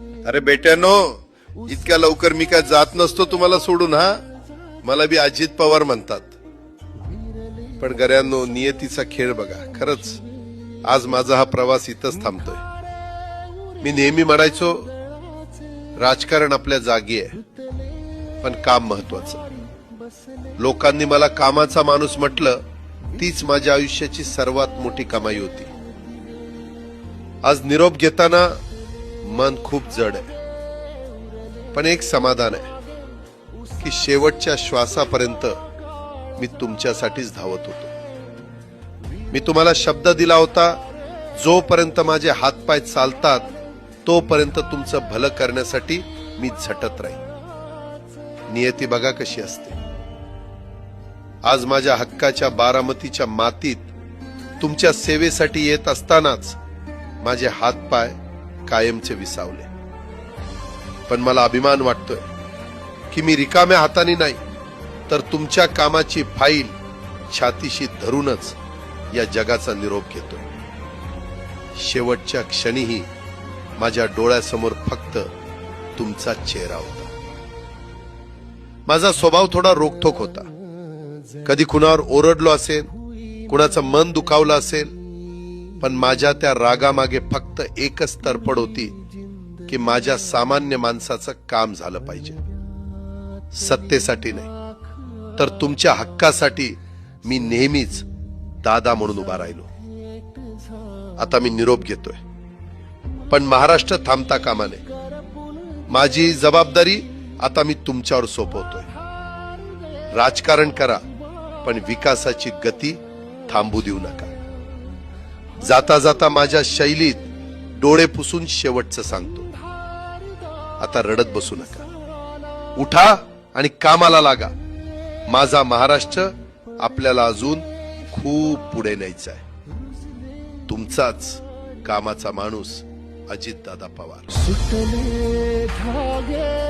अरे बेट्यानो, इतक्या लवकर मी काय जात नसतो तुम्हाला सोडून. हा, मला बी अजित पवार म्हणतात. पण गऱ्यांनो, नियतीचा खेळ बघा. खरंच आज माझा हा प्रवास इथंच थांबतोय. मी नेहमी म्हणायचो राजकारण आपल्या जागी आहे, पण काम महत्वाचं. लोकांनी मला कामाचा माणूस म्हटलं, तीच माझ्या आयुष्याची सर्वात मोठी कमाई होती. आज निरोप घेताना मन खूप जड आहे, पण एक समाधान आहे की शेवटच्या श्वासापर्यंत मी तुमच्यासाठीच धावत होतो. मी तुम्हाला शब्द दिला होता, जोपर्यंत माझे हातपाय चालतात तोपर्यंत तुमचं भलं करण्यासाठी मी झटत राहील. नियती बघा कशी असते. आज माझ्या हक्काच्या बारामतीच्या मातीत तुमच्या सेवेसाठी येत असतानाच माझे हातपाय कायमचे विसावले. पण मला अभिमान वाटतोय की मी रिकाम्या हाताने नाही, तर तुमच्या कामाची फाईल छातीशी धरूनच या जगाचा निरोप घेतोय. शेवटच्या क्षणीही माझ्या डोळ्यासमोर फक्त तुमचा चेहरा होता. माझा स्वभाव थोडा रोखठोक होता. कधी कुणावर ओरडलो असेल, कुणाचं मन दुखावलं असेल, पण माझ्या त्या रागामागे फक्त एकच तडफड होती की माझ्या सामान्य माणसाचं काम झालं पाहिजे. सत्तेसाठी नाही, तर तुमच्या हक्कासाठी मी नेहमीच दादा म्हणून उभा राहिलो. आता मी निरोप घेतोय, पण महाराष्ट्र थांबता कामा नये. माझी जबाबदारी आता मी तुमच्यावर सोपवतोय. राजकारण करा, पण विकासाची गती थांबू देऊ नका. जाता जाता माझ्या शैलीत डोळे पुसून शेवटचं सांगतो, आता रडत बसू नका. उठा आणि कामाला लागा. माझा महाराष्ट्र आपल्याला अजून खूप पुढे न्यायचा आहे. तुमचाच कामाचा माणूस, अजितदादा पवार. सुटले धागे